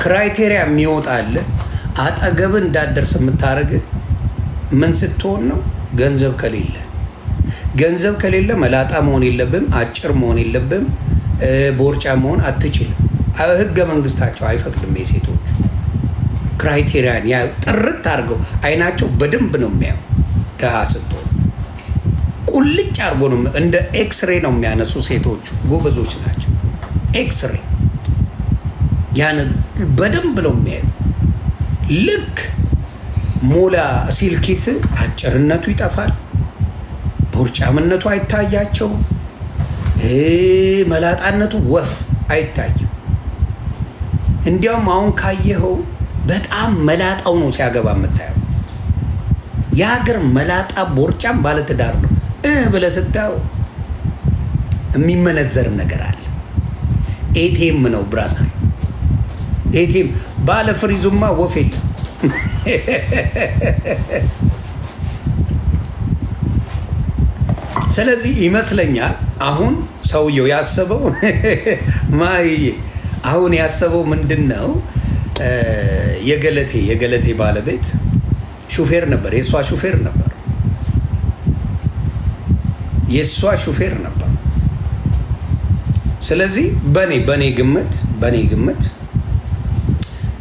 ክራይቴሪያ የሚወጣል አጠገብ እንዳደርስ የምታደርግ ምን ስትሆን ነው? ገንዘብ ከሌለ። ገንዘብ ከሌለ መላጣ መሆን የለብም፣ አጭር መሆን የለብም፣ ቦርጫ መሆን አትችልም። ህገ መንግስታቸው አይፈቅድም። የሴቶቹ ክራይቴሪያን ያ ጥርት አድርገው አይናቸው በደንብ ነው የሚያው። ደሃ ስትሆን ቁልጭ አድርጎ ነው እንደ ኤክስሬ ነው የሚያነሱ ሴቶቹ። ጎበዞች ናቸው። ኤክስሬ ያን በደንብ ነው የሚያዩ። ልክ ሞላ ሲል ኪስ አጭርነቱ ይጠፋል፣ ቦርጫምነቱ አይታያቸው፣ መላጣነቱ ወፍ አይታይም። እንዲያውም አሁን ካየኸው በጣም መላጣው ነው ሲያገባ የምታየው። የሀገር መላጣ ቦርጫም ባለትዳር ነው ብለህ ስታየው የሚመነዘር ነገር አለ። ኤቲኤም ነው ብራዘር፣ ኤቲኤም ባለ ፍሪዙማ ወፍ የለም። ስለዚህ ይመስለኛል አሁን ሰውየው ያሰበው ማይዬ አሁን ያሰበው ምንድን ነው? የገለቴ ባለቤት ሹፌር ነበር፣ የእሷ ሹፌር ነበር፣ የእሷ ሹፌር ነበር። ስለዚህ በኔ ግምት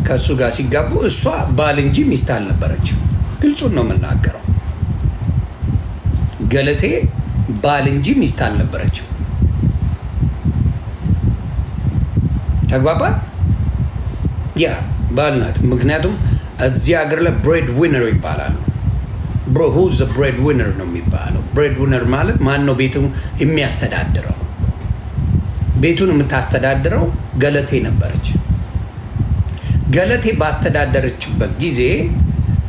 ከእሱ ጋር ሲጋቡ እሷ ባል እንጂ ሚስት አልነበረችም። ግልጹን ነው የምናገረው። ገለቴ ባል እንጂ ሚስት አልነበረችም። ተግባባ? ያ ባል ናት። ምክንያቱም እዚህ ሀገር ላይ ብሬድ ዊነር ይባላሉ። ሁዝ ብሬድ ዊነር ነው የሚባለው። ብሬድ ዊነር ማለት ማን ነው? ቤቱን የሚያስተዳድረው። ቤቱን የምታስተዳድረው ገለቴ ነበረች። ገለቴ ባስተዳደረችበት ጊዜ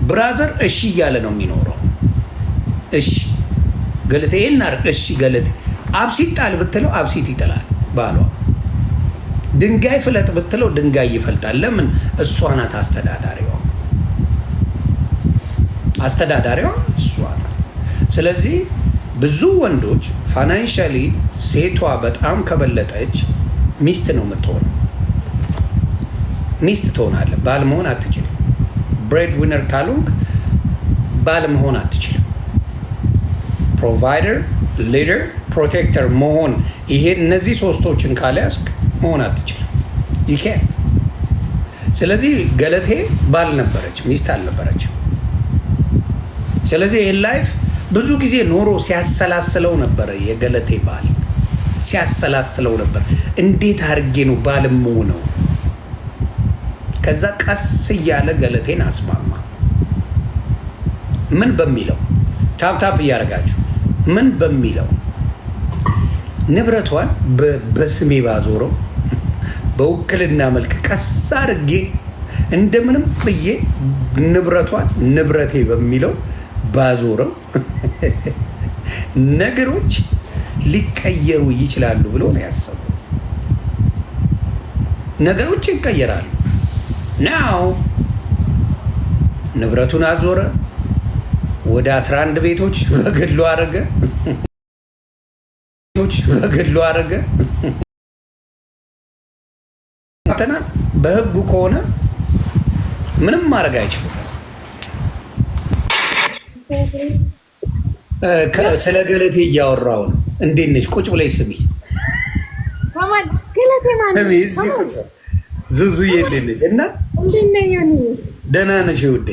ብራዘር እሺ እያለ ነው የሚኖረው። እሺ ገለቴ ይናርግ፣ እሺ ገለቴ አብሲት ጣል ብትለው አብሲት ይጥላል ባሏ። ድንጋይ ፍለጥ ብትለው ድንጋይ ይፈልጣል። ለምን? እሷ ናት አስተዳዳሪዋ እሷ ናት። ስለዚህ ብዙ ወንዶች ፋይናንሻሊ ሴቷ በጣም ከበለጠች ሚስት ነው የምትሆነው። ሚስት ትሆናለህ፣ ባል መሆን አትችልም። ብሬድ ዊነር ካልሆንክ ባል መሆን አትችልም። ፕሮቫይደር፣ ሊደር፣ ፕሮቴክተር መሆን እነዚህ ሶስቶችን ካልያዝክ መሆን አትችልም። ይኬት ስለዚህ ገለቴ ባል ነበረች፣ ሚስት አልነበረችም። ስለዚህ ይህን ላይፍ ብዙ ጊዜ ኖሮ ሲያሰላስለው ነበረ። የገለቴ ባል ሲያሰላስለው ነበር፣ እንዴት አድርጌ ነው ባል የምሆነው? ከዛ ቀስ እያለ ገለቴን አስማማ። ምን በሚለው ታፕታፕ እያደረጋችሁ ምን በሚለው ንብረቷን በስሜ ባዞረው በውክልና መልክ ቀስ አድርጌ እንደምንም ብዬ ንብረቷን ንብረቴ በሚለው ባዞረው ነገሮች ሊቀየሩ ይችላሉ ብሎ ነው ያሰበው። ነገሮች ይቀየራሉ። ናው ንብረቱን አዞረ፣ ወደ 11 ቤቶች በግሉ አረገ። በህጉ ከሆነ ምንም ማድረግ አይችልም። ስለ ገለቴ እያወራው ነው። እንዴት ነሽ? ቁጭ ብለሽ ስሚ። ዙዙዬ እንዴት ነሽ? እና ደህና ነሽ ውዴ?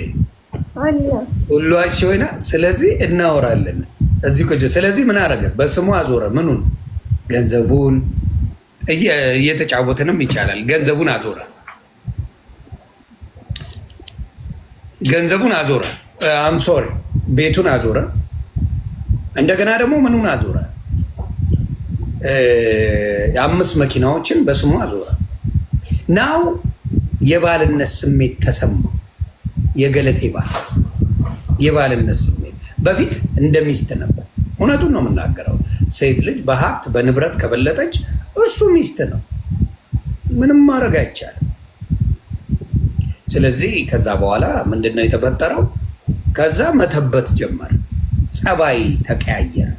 ሁሏች ሆይና። ስለዚህ እናወራለን እዚህ ቁጭ። ስለዚህ ምን አደረገ? በስሙ አዞረ። ምኑን? ገንዘቡን። እየተጫወትንም ይቻላል። ገንዘቡን አዞረ። ሶሪ ቤቱን አዞረ። እንደገና ደግሞ ምኑን አዞረ? 5 መኪናዎችን በስሙ አዞረ። ናው የባልነት ስሜት ተሰማው። የገለቴ ባል የባልነት ስሜት በፊት እንደ ሚስት ነበር። እውነቱን ነው የምናገረው። ሴት ልጅ በሀብት በንብረት ከበለጠች እሱ ሚስት ነው። ምንም ማድረግ አይቻልም። ስለዚህ ከዛ በኋላ ምንድነው የተፈጠረው? ከዛ መተበት ጀመረ። ጸባይ ተቀያየረ።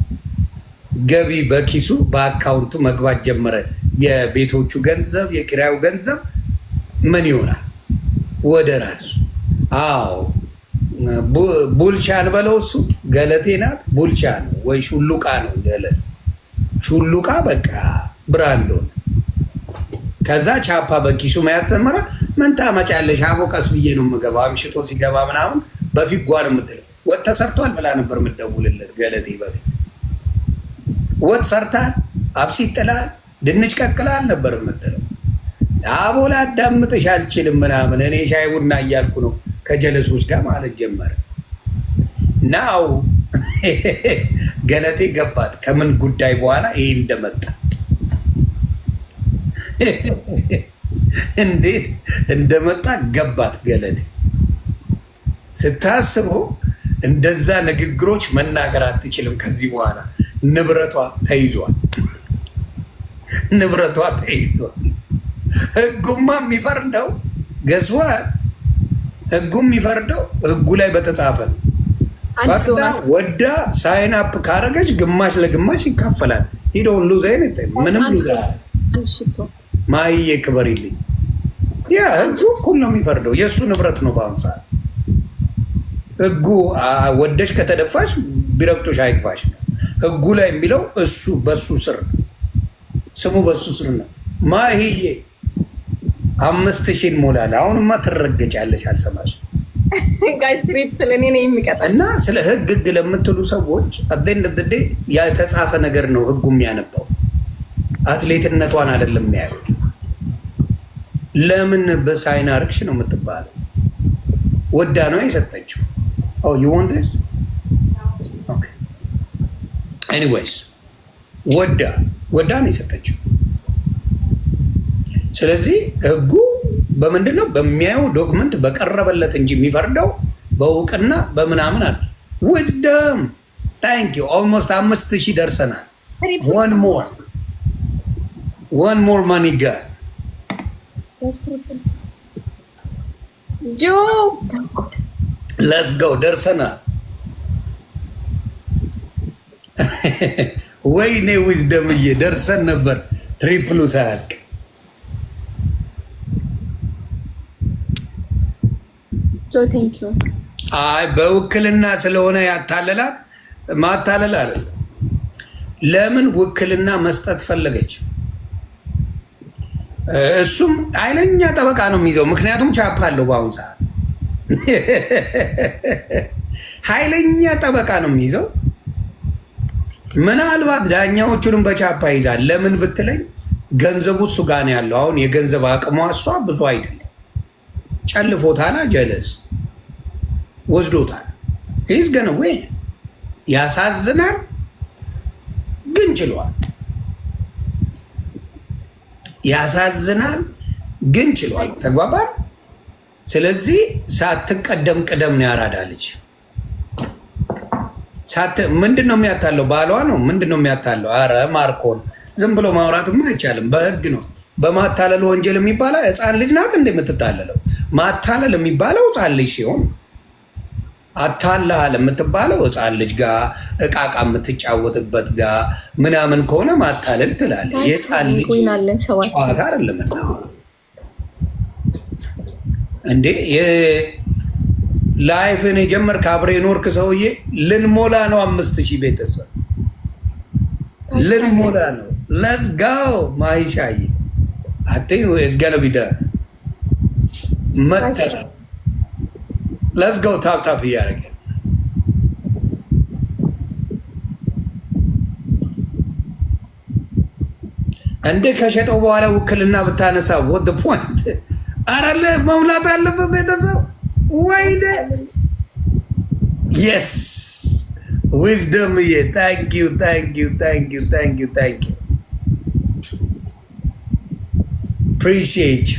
ገቢ በኪሱ በአካውንቱ መግባት ጀመረ። የቤቶቹ ገንዘብ፣ የኪራዩ ገንዘብ ምን ይሆናል? ወደ ራሱ። አዎ ቡልቻን በለው እሱ ገለቴ ናት። ቡልቻ ነው ወይ ሹሉቃ ነው ጀለስ ሹሉቃ በቃ ብራንዶ ነው። ከዛ ቻፓ በኪሱ መያዝ ተመረ። ምን ታመጫለሽ? አቦ ቀስ ብዬ ነው የምገባው። አምሽቶ ሲገባ ምናምን በፊት ጓር የምትለው ወጥ ተሰርቷል ብላ ነበር የምትደውልለት ገለቴ። በፊት ወጥ ሰርታል፣ አብሲት ጥላል፣ ድንች ቀቅላል ነበር የምትለው። አቦ ላዳምጥሽ አልችልም ምናምን እኔ ሻይ ቡና እያልኩ ነው ከጀለሶች ጋር ማለት ጀመረ። ናው ገለቴ ገባት ከምን ጉዳይ በኋላ ይሄ እንደመጣ እንዴት እንደመጣ ገባት ገለቴ። ስታስበው እንደዛ ንግግሮች መናገር አትችልም ከዚህ በኋላ ንብረቷ ተይዟል። ንብረቷ ተይዟል። ህጉማ የሚፈርደው ገዝዋ ህጉ የሚፈርደው ህጉ ላይ በተጻፈ ነው። ፈቅዳ ወዳ ሳይን አፕ ካረገች ግማሽ ለግማሽ ይካፈላል። ሂደውን ሉዝ አይነት ምንም ማየ ክበሪልኝ። ያ ህጉ እኩል ነው የሚፈርደው። የእሱ ንብረት ነው በአሁኑ ሰዓት ህጉ። ወደሽ ከተደፋሽ ቢረግጦሽ አይግፋሽ ነው ህጉ ላይ የሚለው። እሱ በሱ ስር ስሙ በሱ ስር ነው። ማህዬ 5000 ሞላል። አሁንማ ትረገጫለሽ። አልሰማሽ ጋይስ ትሪፕል እኔ ነኝ የሚቀጣ እና ስለ ህግ ለምትሉ ሰዎች አደንደደ የተጻፈ ነገር ነው ህጉ የሚያነባው። አትሌትነቷን አይደለም የሚያየው። ለምን በሳይን አርክሽ ነው የምትባለው? ወዳ ነው የሰጠችው። ኦ ዩ ዋንት ዲስ ኦኬ ኤኒዌይስ ወዳ ነው የሰጠችው። ስለዚህ ህጉ በምንድን ነው በሚያየው ዶክመንት በቀረበለት እንጂ የሚፈርደው በእውቅና በምናምን አለ። ዊዝደም ታንክ ዩ ኦልሞስት 5000 ደርሰናል። one more money guy ጆ let's go ደርሰናል። ወይኔ ዊዝደምዬ ደርሰን ነበር ትሪፕሉ ሳያልቅ። ጆ ቴንክ ዩ። አይ በውክልና ስለሆነ ያታለላት ማታለል አይደለም። ለምን ውክልና መስጠት ፈለገች? እሱም ኃይለኛ ጠበቃ ነው የሚይዘው። ምክንያቱም ቻፓ አለው በአሁኑ ሰዓት ኃይለኛ ጠበቃ ነው የሚይዘው። ምናልባት ዳኛዎቹንም በቻፓ ይዛል። ለምን ብትለኝ ገንዘቡ እሱ ጋር ነው ያለው። አሁን የገንዘብ አቅሟ እሷ ብዙ አይደለም። ጨልፎታል፣ ጀለስ ወስዶታል። ይዝ ገነ ወይ ያሳዝናል፣ ግን ችሏል። ያሳዝናል፣ ግን ችሏል። ተግባባል። ስለዚህ ሳትቀደም ቅደም ነው ያራዳለች። ምንድን ነው የሚያታለው? ባሏ ነው። ምንድን ነው የሚያታለው? አረ ማርኮን ዝም ብሎ ማውራትማ አይቻልም። በህግ ነው። በማታለል ወንጀል የሚባለው ህፃን ልጅ ናት እንደምትታለለው። ማታለል የሚባለው ህፃን ልጅ ሲሆን አታላል የምትባለው ህፃን ልጅ ጋር እቃቃ የምትጫወትበት ጋር ምናምን ከሆነ ማታለል ትላለች። የህፃን ልጅ ጨዋታ አይደለም እንዴ? ላይፍን የጀመርክ አብሬ ኖርክ ሰውዬ። ልንሞላ ነው 5000 ቤተሰብ ልንሞላ ነው። ለትስ ጋው ማይሻይ አቴ እዝጋለ ቢዳ መተራ ለትስ ጋው ታፕ ታፕ እያደረገ እንደ ከሸጠው በኋላ ውክልና ብታነሳ what the point? አራለ መሙላት አለበት ቤተሰብ ወይኔ የስ ዊዝደም ዬ ታንክ ዩ ታንክ ዩ ታንክ ዩ ታንክ ዩ ታንክ ዩ አፕሪሺየት ዩ።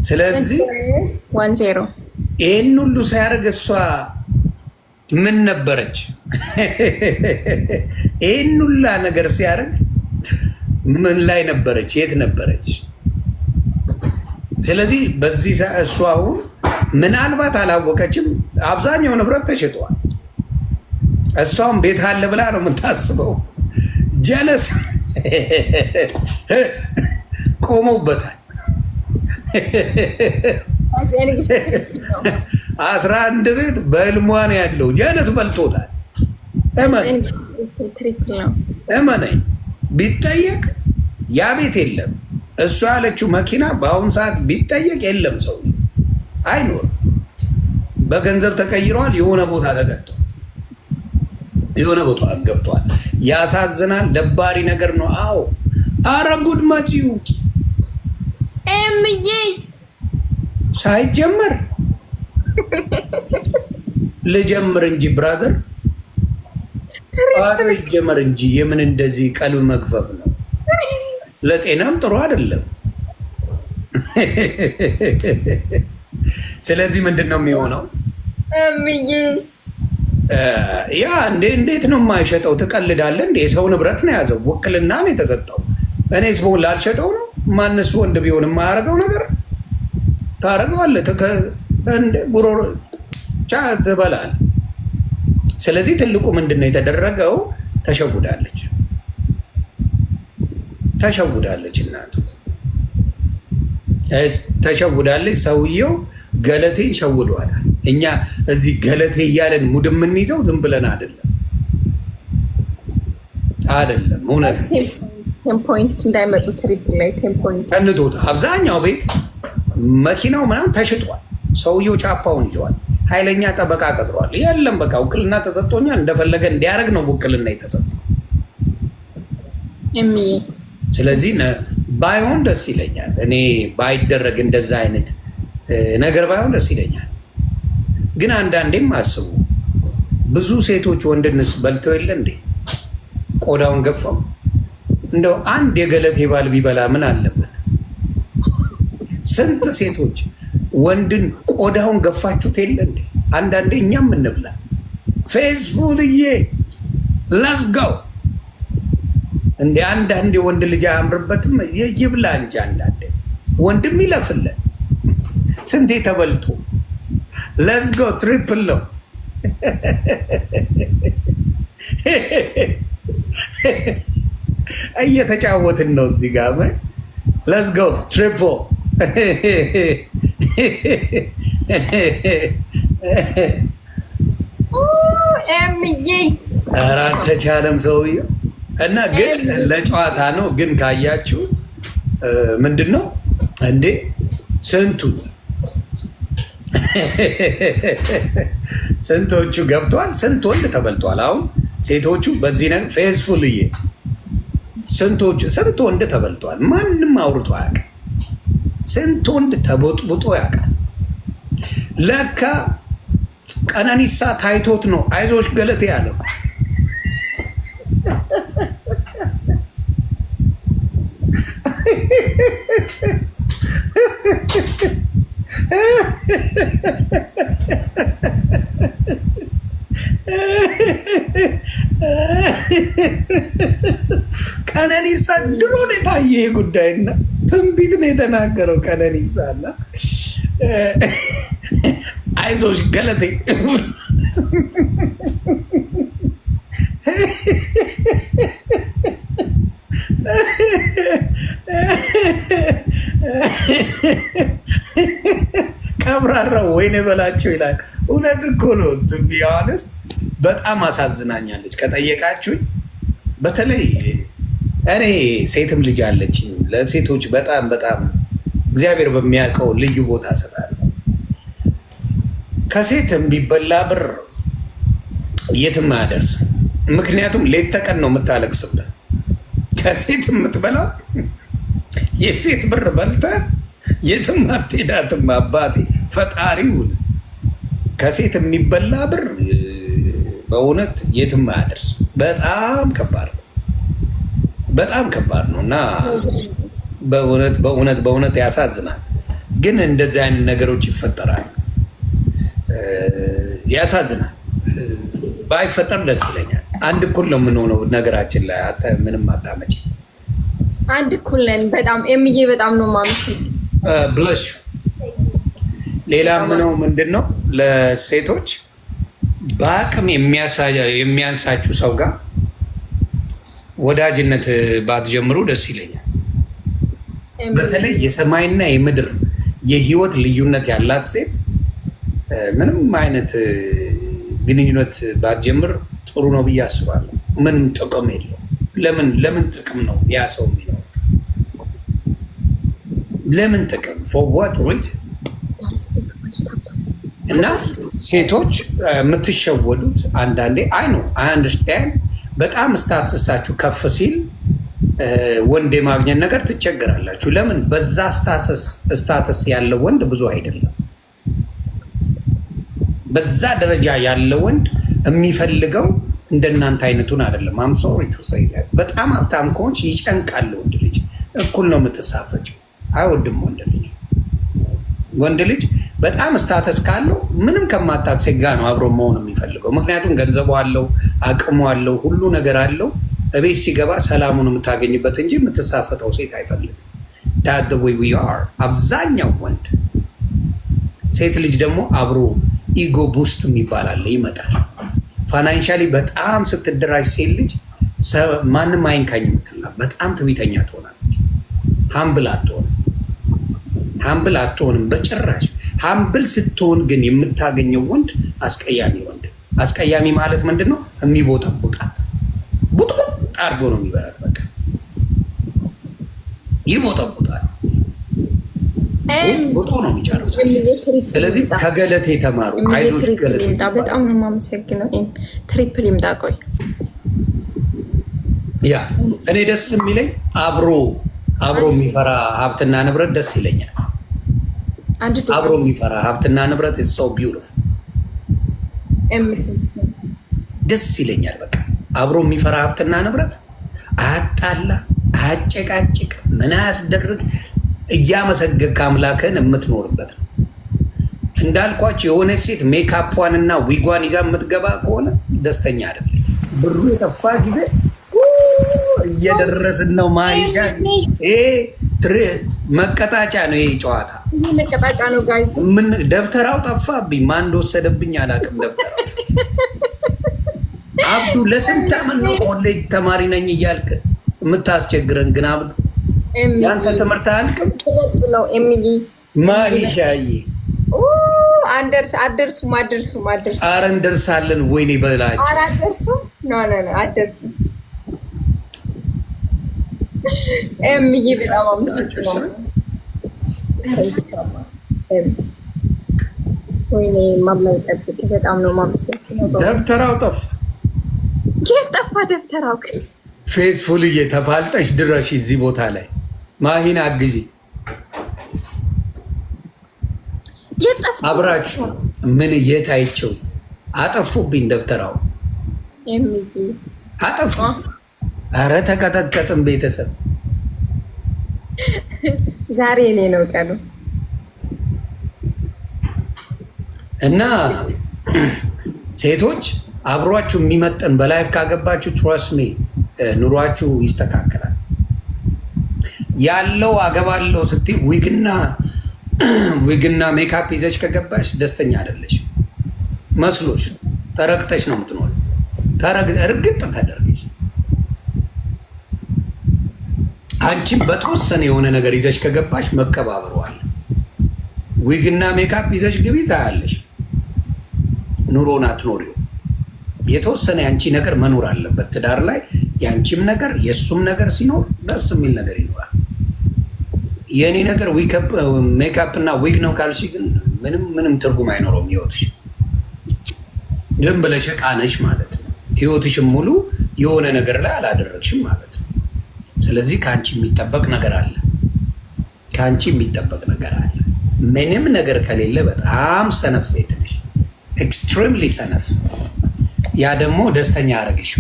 ስለዚህ 10 ይህን ሁሉ ሲያደርግ እሷ ምን ነበረች? ይህን ሁላ ነገር ሲያደርግ ምን ላይ ነበረች? የት ነበረች? ስለዚህ በዚህ እሱ አሁን ምናልባት አላወቀችም። አብዛኛው ንብረት ተሽጧል። እሷም ቤት አለ ብላ ነው የምታስበው። ጀለስ ቆመውበታል። 11 ቤት በህልሟ ነው ያለው። ጀነስ በልቶታል። እመነኝ ቢጠየቅ ያ ቤት የለም። እሷ ያለችው መኪና በአሁኑ ሰዓት ቢጠየቅ የለም። ሰው አይኖርም። በገንዘብ ተቀይረዋል። የሆነ ቦታ ተገጥቷል። የሆነ ቦታ ገብቷል። ያሳዝናል። ደባሪ ነገር ነው። አዎ አረ ጉድ መጪው ኤምዬ ሳይጀመር ልጀምር እንጂ ብራዘር ጣሪ ጀመር እንጂ የምን እንደዚህ ቀልብ መግፈፍ ነው? ለጤናም ጥሩ አይደለም። ስለዚህ ምንድን ነው የሚሆነው? እምዬ ያ እንዴት ነው የማይሸጠው? ትቀልዳለህ እንዴ? የሰው ንብረት ነው የያዘው። ውክልና ነው የተሰጠው። እኔስ በሆን ላልሸጠው ነው? ማንስ ወንድ ቢሆን የማያደርገው ነገር ታደርገዋለህ። ጉሮሮ ቻ ትበላለህ። ስለዚህ ትልቁ ምንድን ነው የተደረገው? ተሸውዳለች እናቱ ተሸውዳለች። ሰውየው ገለቴን ሸውዷታል። እኛ እዚህ ገለቴ እያለን ሙድ የምንይዘው ዝም ብለን አይደለም። እውነት ቴምፖይንት እንዳይመጡ ትሪፕል ላይ ቴምፖይንት ቀንቶታል። አብዛኛው ቤት መኪናው ምናምን ተሽጧል። ሰውየው ቻፓውን ይዘዋል። ኃይለኛ ጠበቃ ቀጥሯል። የለም በቃ ውክልና ተሰጥቶኛል እንደፈለገ እንዲያደርግ ነው ውክልና የተሰጠው። ስለዚህ ባይሆን ደስ ይለኛል። እኔ ባይደረግ እንደዛ አይነት ነገር ባይሆን ደስ ይለኛል። ግን አንዳንዴም አስቡ፣ ብዙ ሴቶች ወንድንስ በልተው የለ እንዴ? ቆዳውን ገፋው። እንደው አንድ የገለቴ ባል ቢበላ ምን አለበት? ስንት ሴቶች ወንድን ቆዳውን ገፋችሁት የለ እንዴ? አንዳንዴ እኛም እንብላ። ፌስፉልዬ ለስጋው እንደ አንዳንዴ ወንድ ልጅ አያምርበትም? ይብላ እንጂ አንዳንዴ ወንድም ይለፍለን። ስንቴ ተበልቶ ለስጋው ትሪፕል ነው። እየተጫወትን ነው እዚህ ጋር። ለስጋው ትሪፕል ኤምዬ ኧረ አልተቻለም ሰውዬው። እና ግን ለጨዋታ ነው። ግን ካያችሁ ምንድን ነው እንዴ ስንቶቹ ገብተዋል። ስንት ወንድ ተበልቷል። አሁን ሴቶቹ በዚህ ነገር ፌስፉልዬ ስንት ወንድ ተበልቷል። ማንም አውርቶ አያውቅም። ስንት ወንድ ተቦጥቡጦ ያውቃል። ለካ ቀነኒሳ ታይቶት ነው አይዞሽ ገለቴ ያለው። ቀነኒሳ ድሮ ነው የታየ ጉዳይና ትንቢት ነው የተናገረው ቀነኒሳና አይዞሽ ገለቴ ቀብራራው ወይኔ በላቸው ይላል። እውነት እኮ ነው። ቢሆንስ በጣም አሳዝናኛለች። ከጠየቃችሁኝ በተለይ እኔ ሴትም ልጅ አለችኝ። ለሴቶች በጣም እግዚአብሔር በሚያውቀው ልዩ ቦታ እሰጣለሁ። ከሴት የሚበላ ብር የትም አያደርስም። ምክንያቱም ሌት ተቀን ነው የምታለቅስበት። ከሴት የምትበላው የሴት ብር በልተ የትም አትሄዳትም። አባቴ ፈጣሪውን ከሴት የሚበላ ብር በእውነት የትም አያደርስም። በጣም ከባድ ነው እና በእውነት ያሳዝናል። ግን እንደዚህ አይነት ነገሮች ይፈጠራል። ያሳዝናል። ባይፈጠር ደስ ይለኛል። አንድ እኩል ነው የምንሆነው። ነገራችን ላይ ምንም አታመጭ። አንድ እኩል ነን። በጣም ኤምዬ በጣም ነው ማምስል ብለሽ ሌላ ምነው ምንድን ነው ለሴቶች በአቅም የሚያንሳችሁ ሰው ጋር ወዳጅነት ባትጀምሩ ደስ ይለኛል። በተለይ የሰማይና የምድር የህይወት ልዩነት ያላት ሴት ምንም አይነት ግንኙነት ባትጀምር ጥሩ ነው ብዬ አስባለሁ። ምንም ጥቅም የለው። ለምን ጥቅም ነው ያ ሰው የሚለው? ለምን ጥቅም for what reason? እና ሴቶች የምትሸወዱት አንዳንዴ አይ አንደርስታንድ በጣም ስታትሳችሁ ከፍ ሲል ወንድ የማግኘት ነገር ትቸገራላችሁ። ለምን? በዛ ስታትስ ያለው ወንድ ብዙ አይደለም። በዛ ደረጃ ያለው ወንድ የሚፈልገው እንደናንተ አይነቱን አይደለም። አም ሶሪ ቱ ሴይ ዳት። በጣም ሀብታም ከሆንሽ ይጨንቃል። ወንድ ልጅ እኩል ነው የምትሳፈጭው። አይወድም ወንድ ልጅ። ወንድ ልጅ በጣም ስታተስ ካለው ምንም ከማታውቅ ሴት ጋር ነው አብሮ መሆን የሚፈልገው። ምክንያቱም ገንዘቡ አለው፣ አቅሙ አለው፣ ሁሉ ነገር አለው። እቤት ሲገባ ሰላሙን የምታገኝበት እንጂ የምትሳፈጠው ሴት አይፈልግም። ዳት ዘ ዌይ ዊ አር አብዛኛው ወንድ። ሴት ልጅ ደግሞ አብሮ ኢጎ ቡስት የሚባል አለ፣ ይመጣል። ፋይናንሻሊ በጣም ስትደራጅ ሴት ልጅ ማንም አይንካኝ የምትላ በጣም ትዕቢተኛ ትሆናለች። ሀምብል አትሆንም በጭራሽ። ሀምብል ስትሆን ግን የምታገኘው ወንድ አስቀያሚ ወንድ። አስቀያሚ ማለት ምንድን ነው? የሚቦጠቡጣት ቡጥቡጥ አድርጎ ነው የሚበላት። በቃ ይቦጠቡጣል፣ ቦጦ ነው የሚጨርሰው። ስለዚህ ከገለቴ የተማሩ በጣም ነው የማመሰግነው። ትሪፕል ይምጣ። ቆይ ያ እኔ ደስ የሚለኝ አብሮ የሚፈራ ሀብትና ንብረት ደስ ይለኛል። አብሮ የሚፈራ ሀብትና ንብረት is so beautiful ደስ ይለኛል። በቃ አብሮ የሚፈራ ሀብትና ንብረት አያጣላ፣ አያጨቃጭቅ፣ ምን አያስደርግ፣ እያመሰገንክ አምላክህን የምትኖርበት ነው። እንዳልኳቸው የሆነች ሴት ሜካፕዋን እና ዊጓን ይዛ የምትገባ ከሆነ ደስተኛ አይደለም። ብሩ የጠፋ ጊዜ እየደረስን ነው። ማይሻ መቀጣጫ ነው ይሄ ጨዋታ፣ መቀጣጫ ነው ጋይስ። ምን ደብተራው ጠፋብኝ፣ ማን እንደወሰደብኝ አላውቅም። ደብተራው አብዱ ለስንት ዓመት ነው ኮሌጅ ተማሪ ነኝ እያልክ የምታስቸግረን? ግን አብዱ ያንተ ትምህርት አያልቅም ነው። ኤሚሊ ማይሻዬ አደርሱም። ኧረ እንደርሳለን። ወይኔ በላቸው። ኧረ አደርሱም። አደርሱም። ኤሚዬ በጣም አመሰግናለሁ። ወይኔ ማማይ ጠብቂ። በጣም ነው የማመሰግነው። ደብተራው ጠፋ። የት ጠፋ ደብተራው? ፌስፉልዬ ተፋልጠሽ ድረሽ እዚህ ቦታ ላይ ማሂን አግዢ። አብራችሁ ምን የታይቸው አጠፉብኝ። ደብተራው አጠፉ። አረ ተቀጠቀጥን ቤተሰብ። ዛሬ እኔ ነው ቀኑ እና ሴቶች አብሯችሁ የሚመጥን በላይፍ ካገባችሁ ትረስት ሚ ኑሯችሁ ይስተካከላል። ያለው አገባለው ስትይ ዊግና ሜካፕ ይዘሽ ከገባሽ ደስተኛ አይደለሽ መስሎሽ ተረግጠሽ ነው የምትኖር። እርግጥ ተደርገሽ አንቺም በተወሰነ የሆነ ነገር ይዘሽ ከገባሽ መከባበሯል። ዊግና ሜካፕ ይዘሽ ግቢ ታያለሽ። ኑሮን አትኖሪው። የተወሰነ የአንቺ ነገር መኖር አለበት ትዳር ላይ። የአንቺም ነገር የእሱም ነገር ሲኖር ደስ የሚል ነገር ይኖራል። የእኔ ነገር ሜካፕ እና ዊግ ነው ካልሽ ግን ምንም ትርጉም አይኖረውም ህይወትሽ። ዝም ብለሽ ዕቃ ነሽ ማለት ነው። ህይወትሽም ሙሉ የሆነ ነገር ላይ አላደረግሽም ማለት ነው። ስለዚህ ከአንቺ የሚጠበቅ ነገር አለ። ምንም ነገር ከሌለ በጣም ሰነፍ ሴት ነሽ። ኤክስትሪምሊ ሰነፍ። ያ ደግሞ ደስተኛ አረገሽ።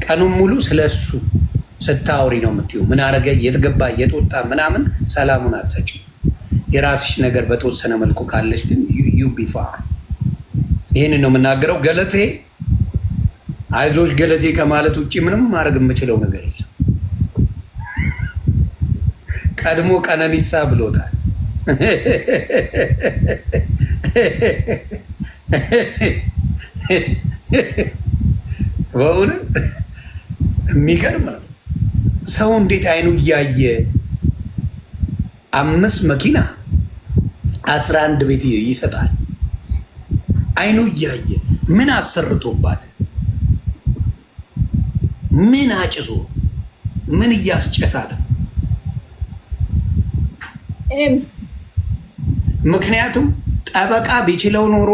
ቀኑን ሙሉ ስለሱ ስታወሪ ነው የምትይው። ምን አረገ፣ የትገባ፣ የትወጣ ምናምን ሰላሙን አትሰጪው። የራስሽ ነገር በተወሰነ መልኩ ካለሽ ግን ዩ ቢ ፋይን። ይህንን ነው የምናገረው። ገለቴ አይዞሽ ገለቴ ከማለት ውጭ ምንም ማድረግ የምችለው ነገር የለም። ቀድሞ ቀነኒሳ ብሎታል። በእውነት የሚገርም ነው። ሰው እንዴት አይኑ እያየ 5 መኪና 11 ቤት ይሰጣል። አይኑ እያየ ምን አሰርቶባት ምን አጭሶ ምን እያስጨሳት። ምክንያቱም ጠበቃ ቢችለው ኖሮ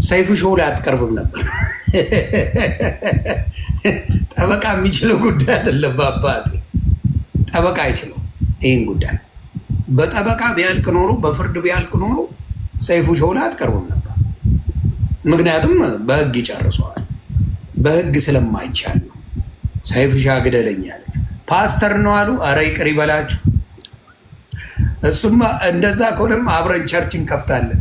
ሰይፉ ሾው ላይ አትቀርብም ነበር። ጠበቃ የሚችለው ጉዳይ አይደለም። አባቴ ጠበቃ አይችለው ይህን ጉዳይ። በጠበቃ ቢያልቅ ኖሮ በፍርድ ቢያልቅ ኖሮ ሰይፉ ሾው ላይ አትቀርብም ነበር። ምክንያቱም በህግ ይጨርሰዋል። በህግ ስለማይቻል ነው። ሰይፍሻ ግደለኝ አለች። ፓስተር ነው አሉ። አረ ይቅር ይበላችሁ። እሱማ እንደዛ ከሆነም አብረን ቸርች እንከፍታለን።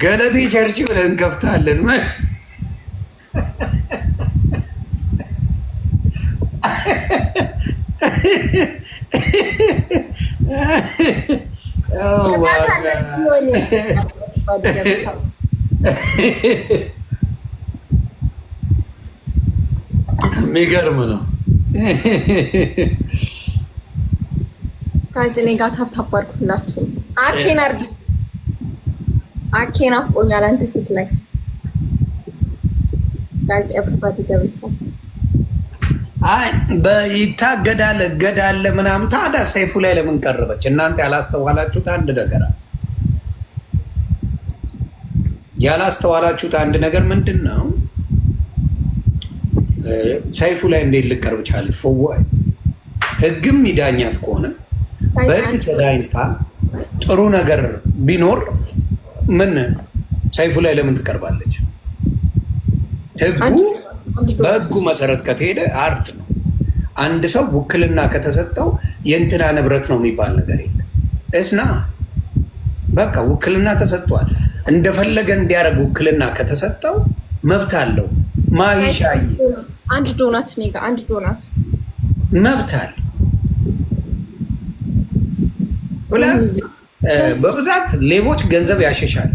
ገለቴ ቸርች ብለን እንከፍታለን። የሚገርም ነው። ከዚህ እኔ ጋር ታፕታፕ አድርጉላችሁ። አኬን አርግ አኬን አፍቆኛል አንተ ፊት ላይ ጋይስ ኤቭሪባዲ ገብቶ አይ ይታገዳል እገዳለ ምናምን። ታዲያ ሰይፉ ላይ ለምን ቀረበች? እናንተ ያላስተዋላችሁት አንድ ነገር ምንድን ነው? ሰይፉ ላይ እንዴት ልቀርብ ቻለች? ፎዋይ ህግም ይዳኛት ከሆነ በህግ ተዳኝታ ጥሩ ነገር ቢኖር ምን ሰይፉ ላይ ለምን ትቀርባለች? በህጉ መሰረት ከተሄደ አርድ ነው። አንድ ሰው ውክልና ከተሰጠው የእንትና ንብረት ነው የሚባል ነገር የለም። እስና በቃ ውክልና ተሰጥቷል። እንደፈለገ እንዲያደርግ ውክልና ከተሰጠው መብት አለው። ማይሻይ አንድ ዶናት ኔጋ አንድ ዶናት መብት አለ። ፕላስ በብዛት ሌቦች ገንዘብ ያሸሻል።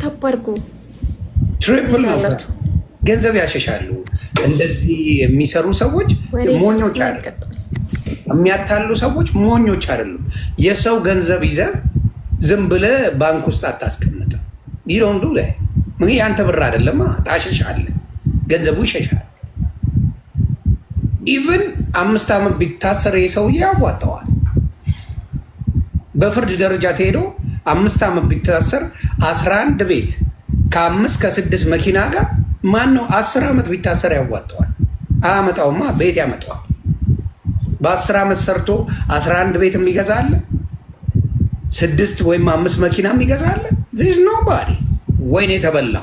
ታባርጉ ትሪፕል ነው ገንዘብ ያሸሻሉ። እንደዚህ የሚሰሩ ሰዎች ሞኞች አይደሉም። የሚያታሉ ሰዎች ሞኞች አይደሉም። የሰው ገንዘብ ይዘህ ዝም ብለህ ባንክ ውስጥ አታስቀምጥም። ይሮንዱ ላይ ምን ያንተ ብር አይደለም፣ ታሸሻለህ። ገንዘቡ ይሸሻል። ኢቭን 5 ዓመት ቢታሰር የሰውዬ ያዋጣዋል። በፍርድ ደረጃ ተሄዶ 5 ዓመት ቢታሰር 11 ቤት ከ5 ከ6 መኪና ጋር ማን ነው 10 ዓመት ቢታሰር ያዋጣዋል? አያመጣውማ። ቤት ያመጣዋል። በ10 ዓመት ሰርቶ 11 ቤት የሚገዛ አለ? 6 ወይም 5 መኪና የሚገዛ አለ? ዚስ ኖ ባዲ። ወይኔ ተበላ።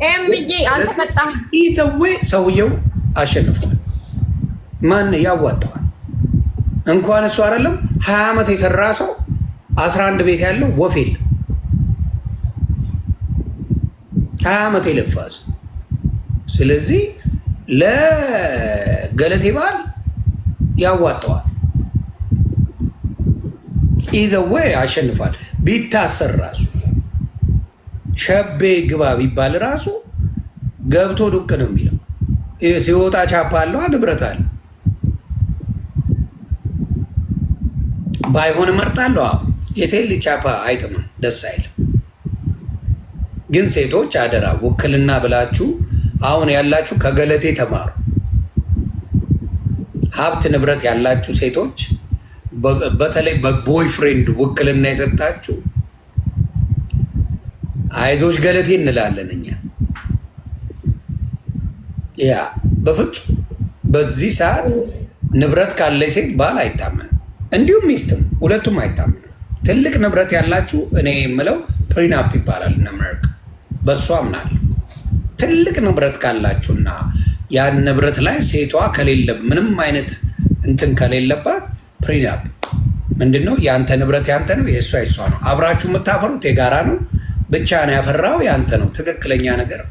ኤምጂ አልተቀጣም። ኢተዌ ሰውየው አሸንፏል። ማን ያዋጣዋል? እንኳን እሱ አይደለም 20 ዓመት የሰራ ሰው 11 ቤት ያለው ወፍ የለም። 20 ዓመት የለፋ ሰው። ስለዚህ ለገለቴ በዓል ያዋጣዋል። ኢዘዌ አሸንፏል። ቢታሰር ራሱ ሸቤ ግባ ቢባል ራሱ ገብቶ ዱቅ ነው የሚለው። ሲወጣ ቻፓ አለው ንብረት አለ። ባይሆን እመርጣለሁ። የሴት ልጅ ቻፓ አይጥምም፣ ደስ አይልም። ግን ሴቶች አደራ ውክልና ብላችሁ አሁን ያላችሁ ከገለቴ ተማሩ። ሀብት ንብረት ያላችሁ ሴቶች በተለይ በቦይፍሬንድ ውክልና የሰጣችሁ አይዞች ገለቴ እንላለን እኛ። ያ በፍጹም በዚህ ሰዓት ንብረት ካለ ሴት ባል አይታመንም፣ እንዲሁም ሚስትም፣ ሁለቱም አይታመንም። ትልቅ ንብረት ያላችሁ እኔ የምለው ፕሪናፕ ይባላል እና አሜሪካ በእሱ አምናለሁ። ትልቅ ንብረት ካላችሁና ያን ንብረት ላይ ሴቷ ከሌለ ምንም አይነት እንትን ከሌለባት ፕሪናፕ ምንድነው? ያንተ ንብረት ያንተ ነው፣ የእሷ የሷ ነው። አብራችሁ የምታፈሩት የጋራ ነው። ብቻ ነው ያፈራው ያንተ ነው። ትክክለኛ ነገር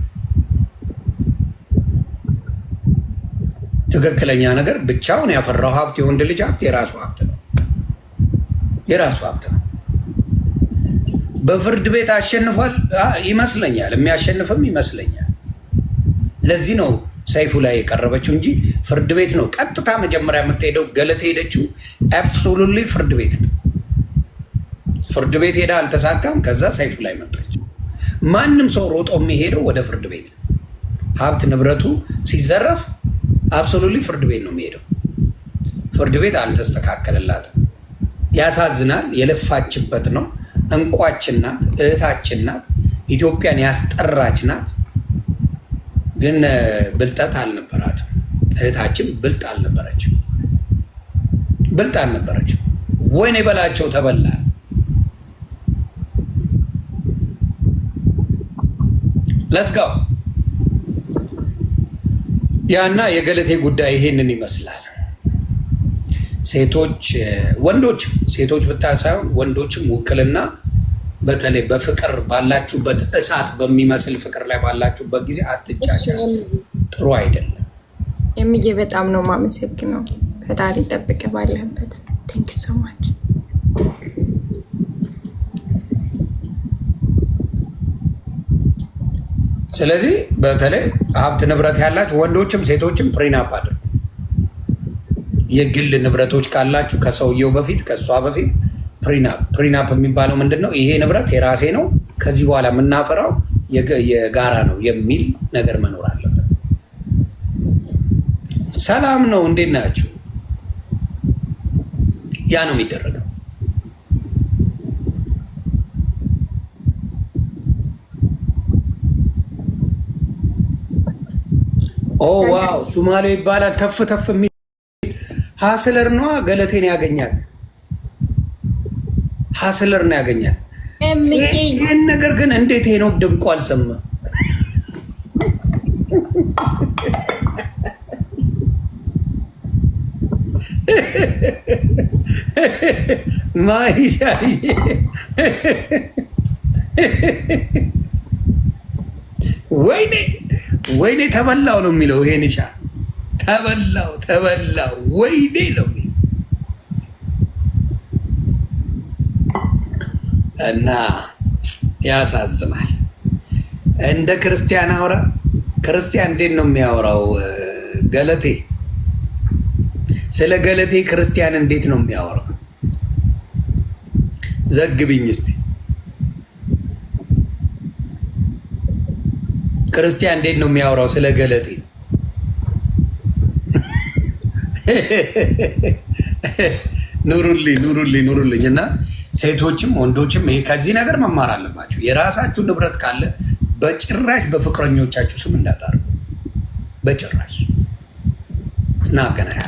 ብቻውን ያፈራው ሀብት የወንድ ልጅ ሀብት የራሱ ሀብት ነው። በፍርድ ቤት አሸንፏል ይመስለኛል፣ የሚያሸንፍም ይመስለኛል። ለዚህ ነው ሰይፉ ላይ የቀረበችው እንጂ ፍርድ ቤት ነው ቀጥታ መጀመሪያ የምትሄደው። ገለቴ ሄደችው አብሶሉትሊ ፍርድ ቤት ሄዳ አልተሳካም። ከዛ ሰይፉ ላይ መጣች። ማንም ሰው ሮጦ የሚሄደው ወደ ፍርድ ቤት ነው። ሀብት ንብረቱ ሲዘረፍ አብሶሉትሊ ፍርድ ቤት ነው የሚሄደው። ፍርድ ቤት አልተስተካከለላትም። ያሳዝናል። የለፋችበት ነው። እንቋችን ናት፣ እህታችን ናት፣ ኢትዮጵያን ያስጠራች ናት። ግን ብልጠት አልነበራትም። እህታችን ብልጥ አልነበረችም። ወይኔ በላቸው ተበላ። ለስጋው ያና የገለቴ ጉዳይ ይሄንን ይመስላል። ሴቶች ብቻ ሳይሆን ወንዶችም ውክልና፣ በተለይ በፍቅር ባላችሁበት እሳት በሚመስል ፍቅር ላይ ባላችሁበት ጊዜ አትጫጫ፣ ጥሩ አይደለም። የሚዬ በጣም ነው የማመሰግነው። ፈጣሪ ጠብቀ ባለህበት። ቴንክ ዩ ሶ ማች። ስለዚህ በተለይ ሀብት ንብረት ያላችሁ ወንዶችም ሴቶችም ፕሪናፕ አድርጉ። የግል ንብረቶች ካላችሁ ከሰውየው በፊት ከእሷ በፊት ፕሪናፕ የሚባለው ምንድን ነው? ይሄ ንብረት የራሴ ነው፣ ከዚህ በኋላ የምናፈራው የጋራ ነው የሚል ነገር መኖር አለበት። ሰላም ነው፣ እንዴት ናችሁ? ያ ነው የሚደረገው። ኦ ዋው፣ ሱማሌ ይባላል። ተፍ ተፍ የሚል ሀስለር ነዋ። ገለቴን ያገኛል፣ ሀስለር ነው ያገኛል። ይህን ነገር ግን እንዴት ነው ድምቆ አልሰማ? ማይሻ ወይኔ ተበላው ነው የሚለው። ይሄን ይሻ ተበላው ወይኔ ነው እና ያሳዝናል። እንደ ክርስቲያን አውራ። ክርስቲያን እንዴት ነው የሚያወራው? ገለቴ ስለ ገለቴ ክርስቲያን እንዴት ነው የሚያወራው? ዘግብኝ እስቲ። ክርስቲያን እንዴት ነው የሚያወራው ስለ ገለቴ? ኑሩልኝ። እና ሴቶችም ወንዶችም ከዚህ ነገር መማር አለባቸው። የራሳችሁ ንብረት ካለ በጭራሽ በፍቅረኞቻችሁ ስም እንዳታርጉ፣ በጭራሽ ስናገና ያ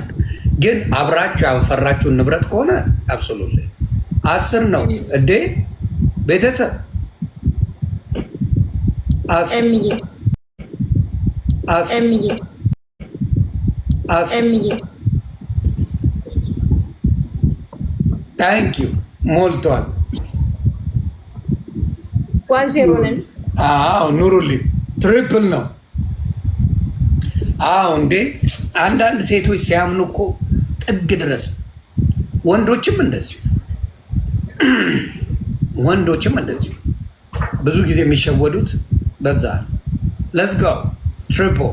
ግን አብራችሁ ያፈራችሁን ንብረት ከሆነ አብሶሉት 10 ነው እንዴ ቤተሰብ ታንክ ዩ ሞልቷል። 1-0 ነን። አዎ ኑሩልኝ። ትሪፕል ነው። አዎ እንዴ አንዳንድ ሴቶች ሲያምኑ እኮ ጥግ ድረስ፣ ወንዶችም እንደዚሁ ብዙ ጊዜ የሚሸወዱት በዛ። ለትስ ጎ ትሪፕል